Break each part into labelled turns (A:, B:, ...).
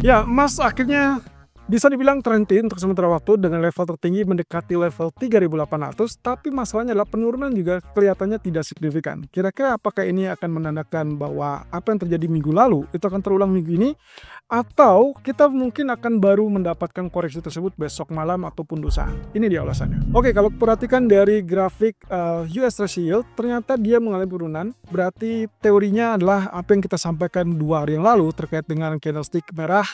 A: Ya, emas akhirnya bisa dibilang terhenti untuk sementara waktu dengan level tertinggi mendekati level 3.800, tapi masalahnya adalah penurunan juga kelihatannya tidak signifikan. Kira-kira apakah ini akan menandakan bahwa apa yang terjadi minggu lalu itu akan terulang minggu ini, atau kita mungkin akan baru mendapatkan koreksi tersebut besok malam ataupun lusa? Ini dia alasannya. Oke, kalau perhatikan dari grafik US Treasury Yield, ternyata dia mengalami penurunan. Berarti teorinya adalah apa yang kita sampaikan 2 hari yang lalu terkait dengan candlestick merah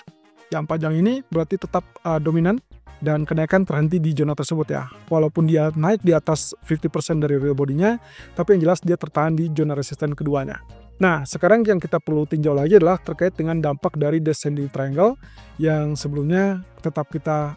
A: yang panjang ini berarti tetap dominan dan kenaikan terhenti di zona tersebut ya. Walaupun dia naik di atas 50% dari real body-nya, tapi yang jelas dia tertahan di zona resisten keduanya. Nah, sekarang yang kita perlu tinjau lagi adalah terkait dengan dampak dari descending triangle yang sebelumnya tetap kita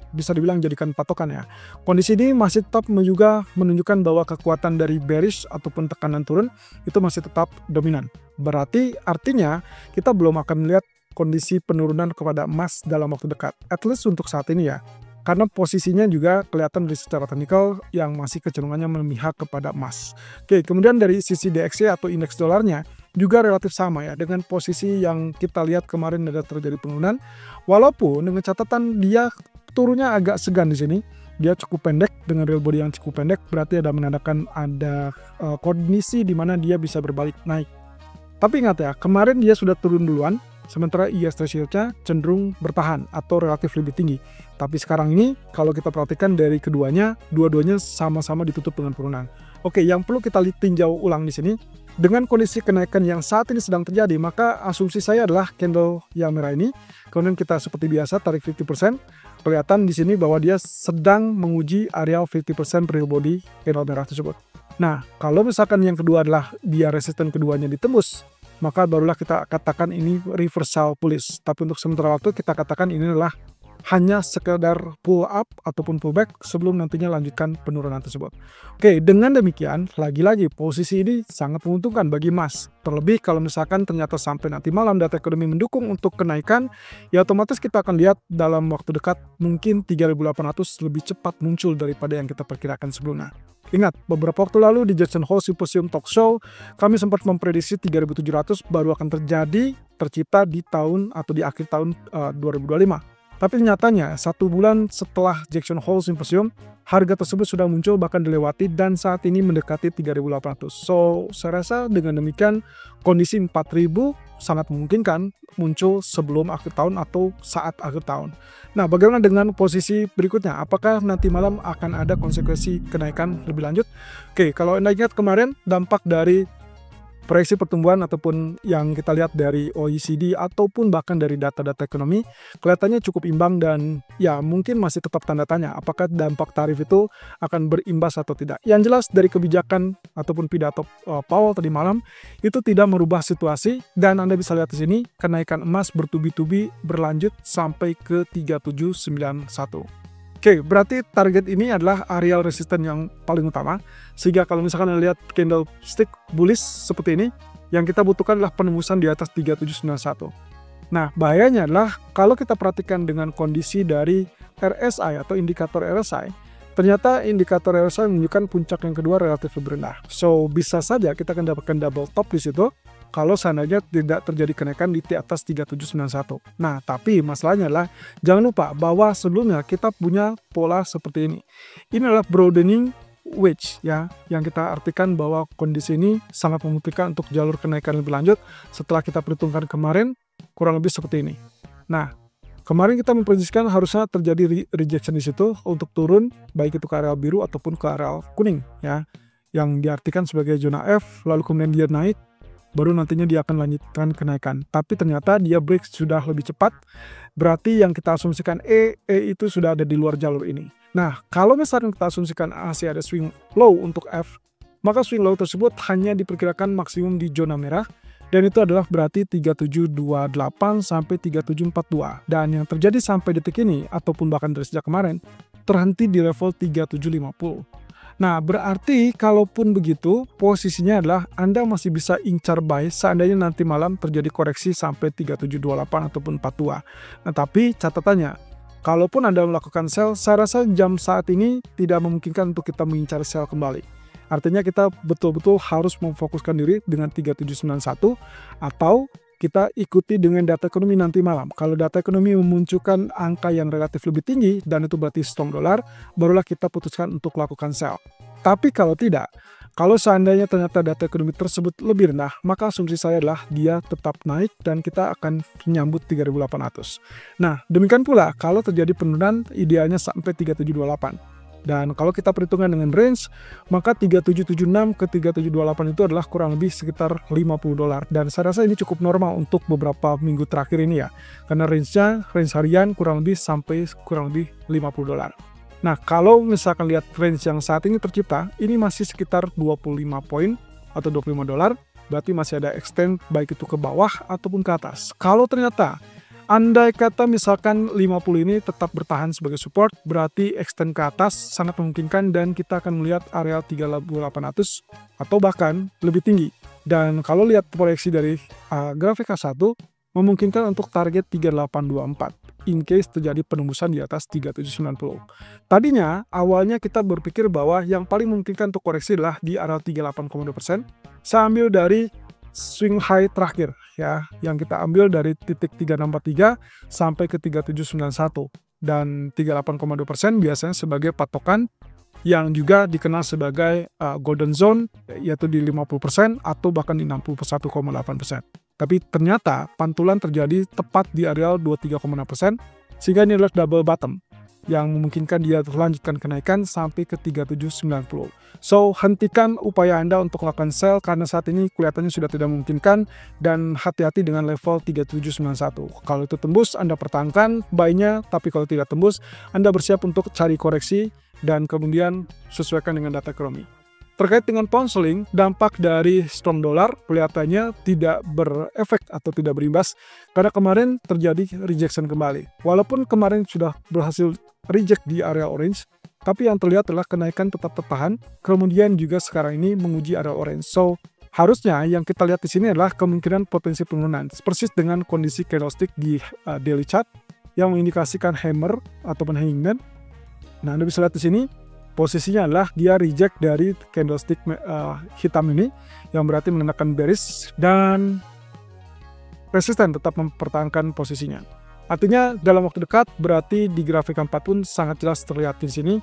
A: bisa dibilang jadikan patokan ya. Kondisi ini masih tetap juga menunjukkan bahwa kekuatan dari bearish ataupun tekanan turun itu masih tetap dominan. Berarti artinya kita belum akan melihat kondisi penurunan kepada emas dalam waktu dekat, at least untuk saat ini ya, karena posisinya juga kelihatan dari secara teknikal yang masih kecenderungannya memihak kepada emas. Oke, kemudian dari sisi DXY atau indeks dolarnya juga relatif sama ya, dengan posisi yang kita lihat kemarin ada terjadi penurunan, walaupun dengan catatan dia turunnya agak segan di sini. Dia cukup pendek dengan real body yang cukup pendek, berarti ada menandakan ada kondisi di mana dia bisa berbalik naik. Tapi ingat ya, kemarin dia sudah turun duluan, sementara US Treasury Yield-nya cenderung bertahan atau relatif lebih tinggi. Tapi sekarang ini kalau kita perhatikan dari keduanya, dua-duanya sama-sama ditutup dengan penurunan. Oke, yang perlu kita tinjau ulang di sini, dengan kondisi kenaikan yang saat ini sedang terjadi, maka asumsi saya adalah candle yang merah ini, kemudian kita seperti biasa tarik 50%, kelihatan di sini bahwa dia sedang menguji area 50% real body candle merah tersebut. Nah, kalau misalkan yang kedua adalah dia resisten keduanya ditembus, maka barulah kita katakan ini reversal bullish. Tapi untuk sementara waktu kita katakan ini adalah hanya sekedar pull up ataupun pullback sebelum nantinya lanjutkan penurunan tersebut. Oke, dengan demikian lagi-lagi posisi ini sangat menguntungkan bagi emas. Terlebih kalau misalkan ternyata sampai nanti malam data ekonomi mendukung untuk kenaikan, ya otomatis kita akan lihat dalam waktu dekat mungkin 3.800 lebih cepat muncul daripada yang kita perkirakan sebelumnya. Ingat, beberapa waktu lalu di Jackson Hole Symposium Talk Show, kami sempat memprediksi 3.700 baru akan tercipta di tahun atau di akhir tahun 2025. Tapi nyatanya, 1 bulan setelah Jackson Hole Symposium, harga tersebut sudah muncul bahkan dilewati dan saat ini mendekati 3.800. So, saya rasa dengan demikian kondisi 4.000 sangat memungkinkan muncul sebelum akhir tahun atau saat akhir tahun. Nah, bagaimana dengan posisi berikutnya? Apakah nanti malam akan ada konsekuensi kenaikan lebih lanjut? Oke, kalau Anda ingat kemarin dampak dari proyeksi pertumbuhan ataupun yang kita lihat dari OECD ataupun bahkan dari data-data ekonomi kelihatannya cukup imbang dan ya mungkin masih tetap tanda tanya apakah dampak tarif itu akan berimbas atau tidak. Yang jelas dari kebijakan ataupun pidato Powell tadi malam itu tidak merubah situasi dan Anda bisa lihat di sini kenaikan emas bertubi-tubi berlanjut sampai ke 3791. Oke, berarti target ini adalah area resisten yang paling utama. Sehingga kalau misalkan Anda lihat candlestick bullish seperti ini, yang kita butuhkan adalah penembusan di atas 3791. Nah, bahayanya adalah kalau kita perhatikan dengan kondisi dari RSI atau indikator RSI, ternyata indikator RSI menunjukkan puncak yang kedua relatif lebih rendah. So, bisa saja kita akan dapatkan double top di situ kalau seandainya tidak terjadi kenaikan di atas 3791. Nah, tapi masalahnya adalah jangan lupa bahwa sebelumnya kita punya pola seperti ini. Ini adalah broadening wedge ya, yang kita artikan bahwa kondisi ini sangat memungkinkan untuk jalur kenaikan lebih lanjut setelah kita perhitungkan kemarin kurang lebih seperti ini. Nah, kemarin kita memprediksikan harusnya terjadi rejection di situ untuk turun baik itu ke area biru ataupun ke area kuning ya, yang diartikan sebagai zona F, lalu kemudian dia naik baru nantinya dia akan lanjutkan kenaikan. Tapi ternyata dia break sudah lebih cepat, berarti yang kita asumsikan E itu sudah ada di luar jalur ini. Nah, kalau misalnya kita asumsikan masih ada swing low untuk F, maka swing low tersebut hanya diperkirakan maksimum di zona merah, dan itu adalah berarti 3728 sampai 3742. Dan yang terjadi sampai detik ini, ataupun bahkan dari sejak kemarin, terhenti di level 3750. Nah, berarti kalaupun begitu, posisinya adalah Anda masih bisa incar buy seandainya nanti malam terjadi koreksi sampai 3728 ataupun 42. Nah, tapi catatannya, kalaupun Anda melakukan sell, saya rasa jam saat ini tidak memungkinkan untuk kita mengincar sell kembali. Artinya kita betul-betul harus memfokuskan diri dengan 3791 atau kita ikuti dengan data ekonomi nanti malam. Kalau data ekonomi memunculkan angka yang relatif lebih tinggi dan itu berarti strong dolar, barulah kita putuskan untuk lakukan sell. Tapi kalau tidak, kalau seandainya ternyata data ekonomi tersebut lebih rendah, maka asumsi saya adalah dia tetap naik dan kita akan menyambut 3.800. Nah, demikian pula kalau terjadi penurunan idealnya sampai 3728. Dan kalau kita perhitungan dengan range, maka 3776 ke 3728 itu adalah kurang lebih sekitar 50 dolar. Dan saya rasa ini cukup normal untuk beberapa minggu terakhir ini ya. Karena range-nya, range harian kurang lebih sampai kurang lebih 50 dolar. Nah, kalau misalkan lihat range yang saat ini tercipta, ini masih sekitar 25 poin atau 25 dolar. Berarti masih ada extend baik itu ke bawah ataupun ke atas. Kalau ternyata andai kata misalkan 50 ini tetap bertahan sebagai support, berarti extend ke atas sangat memungkinkan dan kita akan melihat area 3.800 atau bahkan lebih tinggi. Dan kalau lihat proyeksi dari grafik H1, memungkinkan untuk target 3824 in case terjadi penembusan di atas 3790. Tadinya awalnya kita berpikir bahwa yang paling memungkinkan untuk koreksi adalah di area 38,2%. Saya ambil dari swing high terakhir ya, yang kita ambil dari titik 3643 sampai ke 3791, dan 38,2% biasanya sebagai patokan yang juga dikenal sebagai golden zone, yaitu di 50% atau bahkan di 61,8%. Tapi ternyata pantulan terjadi tepat di area 23,6%, sehingga ini adalah double bottom yang memungkinkan dia melanjutkan kenaikan sampai ke 3790. So, hentikan upaya Anda untuk melakukan sell karena saat ini kelihatannya sudah tidak memungkinkan, dan hati-hati dengan level 3791. Kalau itu tembus, Anda pertahankan buy-nya, tapi kalau tidak tembus, Anda bersiap untuk cari koreksi dan kemudian sesuaikan dengan data ekonomi. Terkait dengan pound sterling, dampak dari strong dollar kelihatannya tidak berefek atau tidak berimbas karena kemarin terjadi rejection kembali. Walaupun kemarin sudah berhasil reject di area orange, tapi yang terlihat adalah kenaikan tetap tertahan, kemudian juga sekarang ini menguji area orange. So, harusnya yang kita lihat di sini adalah kemungkinan potensi penurunan, persis dengan kondisi candlestick di daily chart yang mengindikasikan hammer ataupun hangman. Nah, Anda bisa lihat di sini, posisinya adalah dia reject dari candlestick hitam ini, yang berarti menandakan bearish, dan resisten tetap mempertahankan posisinya. Artinya dalam waktu dekat berarti di grafik 4 pun sangat jelas terlihat di sini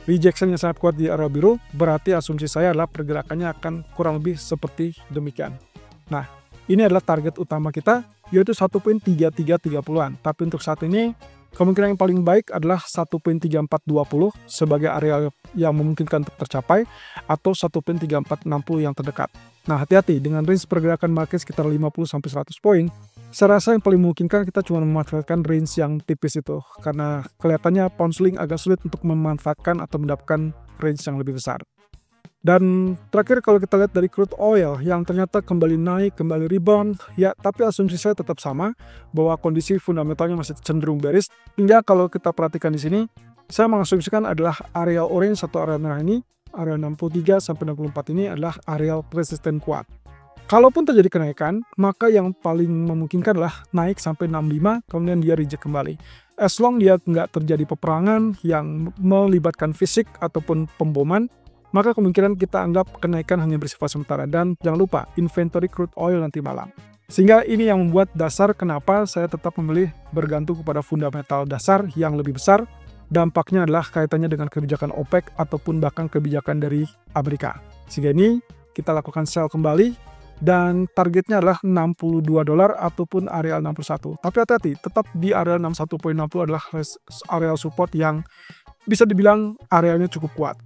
A: rejection yang sangat kuat di area biru, berarti asumsi saya adalah pergerakannya akan kurang lebih seperti demikian. Nah, ini adalah target utama kita, yaitu 1.3330-an. Tapi untuk saat ini kemungkinan yang paling baik adalah 1.3420 sebagai area yang memungkinkan untuk tercapai, atau 1.3460 yang terdekat. Nah, hati-hati dengan range pergerakan market sekitar 50-100 poin. Saya rasa yang paling memungkinkan kita cuma memanfaatkan range yang tipis itu, karena kelihatannya pound sterling agak sulit untuk memanfaatkan atau mendapatkan range yang lebih besar. Dan terakhir kalau kita lihat dari crude oil yang ternyata kembali naik, kembali rebound, ya tapi asumsi saya tetap sama bahwa kondisi fundamentalnya masih cenderung bearish. Hingga kalau kita perhatikan di sini, saya mengasumsikan adalah area orange atau area merah ini, area 63 sampai 64 ini adalah area resisten kuat. Kalaupun terjadi kenaikan, maka yang paling memungkinkan adalah naik sampai 65, kemudian dia reject kembali. As long dia nggak terjadi peperangan yang melibatkan fisik ataupun pemboman, maka kemungkinan kita anggap kenaikan hanya bersifat sementara. Dan jangan lupa, inventory crude oil nanti malam. Sehingga ini yang membuat dasar kenapa saya tetap memilih bergantung kepada fundamental dasar yang lebih besar. Dampaknya adalah kaitannya dengan kebijakan OPEC ataupun bahkan kebijakan dari Amerika. Sehingga ini kita lakukan sell kembali, dan targetnya adalah 62 dolar ataupun area 61. Tapi hati-hati, tetap di area 61.60 adalah area support yang bisa dibilang areanya cukup kuat.